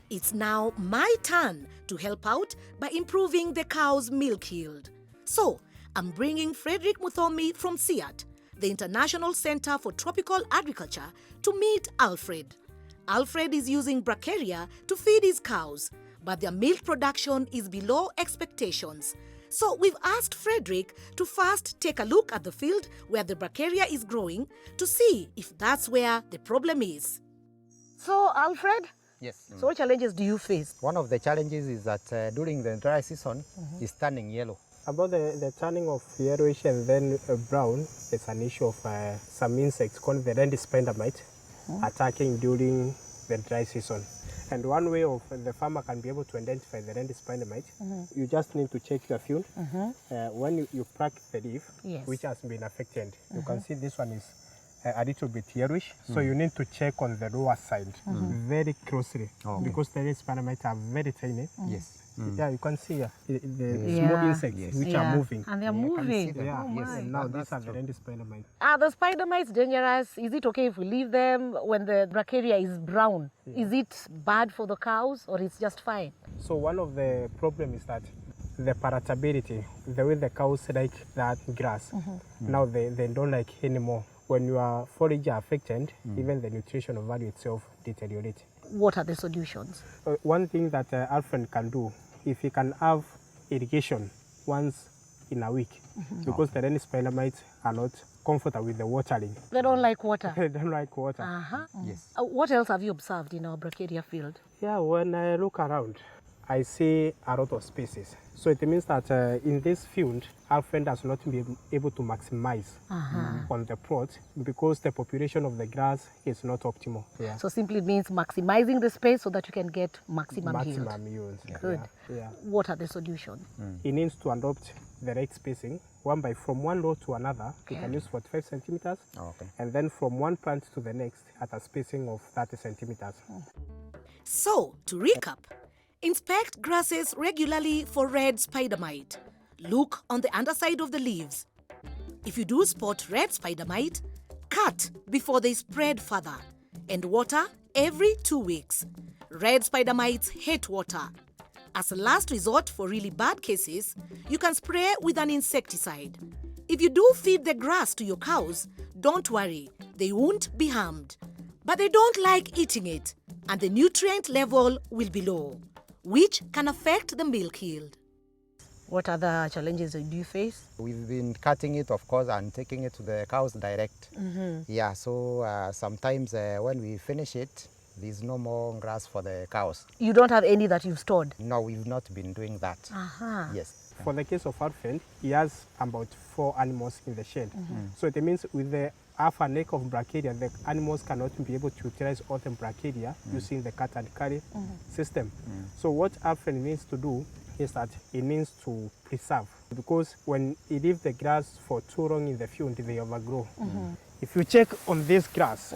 It's now my turn to help out by improving the cow's milk yield. So, I'm bringing Frederick Muthomi from CIAT, the International Center for Tropical Agriculture, to meet Alfred. Alfred is using bracharia to feed his cows, but their milk production is below expectations. So we've asked Frederick to first take a look at the field where the bracharia is growing to see if that's where the problem is. So, Alfred? Yes. So what challenges do you face? One of the challenges is that during the dry season, it's turning yellow. About the turning of yellowish and then brown, it's an issue of some insects called the red spider mite attacking during the dry season. And one way of the farmer can be able to identify the red spider mite, you just need to check your field. When you crack the leaf, which has been affected, you can see this one is a little bit yellowish, so you need to check on the lower side very closely because the red spider mites are very tiny. Yes. Yeah, you can see the small insects which are moving. And they're moving. Yeah, Oh yes. my. And now these are the red spider mites. Are the spider mites dangerous? Is it okay if we leave them when the bracharia is brown? Is it bad for the cows or it's just fine? So one of the problems is that the palatability, the way the cows like that grass, now they don't like anymore. When your forage are affected, even the nutritional value itself deteriorates. What are the solutions? One thing that Alfred can do, if he can have irrigation once in a week, because the red spider mites are not comfortable with the watering. They don't like water. They don't like water. Yes. What else have you observed in our bracharia field? Yeah, when I look around, I see a lot of species. So it means that in this field, Alfred has not been able to maximize on the plot because the population of the grass is not optimal. Yeah. So simply means maximizing the space so that you can get maximum yield. Maximum yield. Good. Yeah. What are the solutions? He needs to adopt the right spacing, from one row to another. You can use 45 centimeters, and then from one plant to the next at a spacing of 30 centimeters. So, to recap, inspect grasses regularly for red spider mite. Look on the underside of the leaves. If you do spot red spider mite, cut before they spread further and water every 2 weeks. Red spider mites hate water. As a last resort for really bad cases, you can spray with an insecticide. If you do feed the grass to your cows, don't worry, they won't be harmed. But they don't like eating it, and the nutrient level will be low, which can affect the milk yield. What other challenges do you face? We've been cutting it, of course, and taking it to the cows direct. Yeah, so sometimes when we finish it, there's no more grass for the cows. You don't have any that you've stored? No, we've not been doing that. Yes. For the case of Alfred, he has about 4 animals in the shed. So it means with the half a neck of bracharia, the animals cannot be able to utilize all the bracharia using the cut and carry system. So what Alfred needs to do is that he needs to preserve, because when he leaves the grass for too long in the field, they overgrow. If you check on this grass,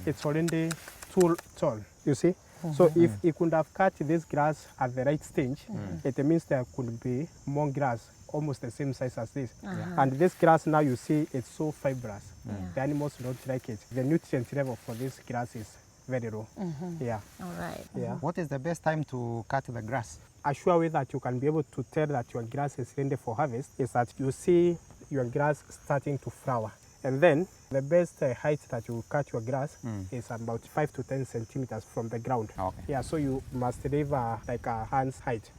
it's already too tall, you see? So if he could have cut this grass at the right stage, it means there could be more grass, almost the same size as this. And this grass now you see, it's so fibrous. The animals don't like it. The nutrient level for this grass is very low. Yeah. All right. Yeah. What is the best time to cut the grass? A sure way that you can be able to tell that your grass is ready for harvest is that you see your grass starting to flower. And then the best height that you cut your grass is about 5 to 10 centimeters from the ground. Yeah, so you must leave like a hand's height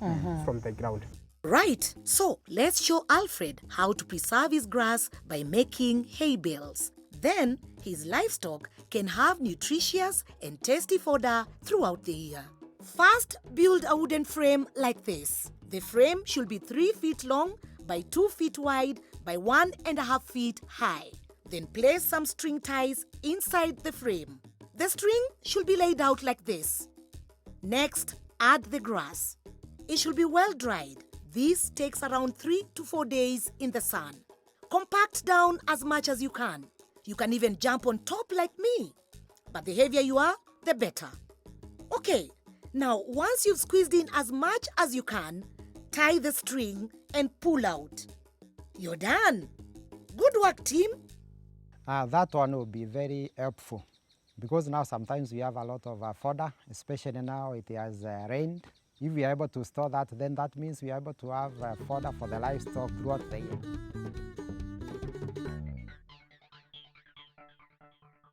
from the ground. Right, so let's show Alfred how to preserve his grass by making hay bales. Then his livestock can have nutritious and tasty fodder throughout the year. First, build a wooden frame like this. The frame should be 3 feet long by 2 feet wide by 1.5 feet high. Then place some string ties inside the frame. The string should be laid out like this. Next, add the grass. It should be well dried. This takes around 3 to 4 days in the sun. Compact down as much as you can. You can even jump on top like me. But the heavier you are, the better. Okay, now once you've squeezed in as much as you can, tie the string and pull out. You're done. Good work, team. That one will be very helpful. because now sometimes we have a lot of fodder, especially now it has rained. If we are able to store that, then that means we are able to have fodder for the livestock throughout the year.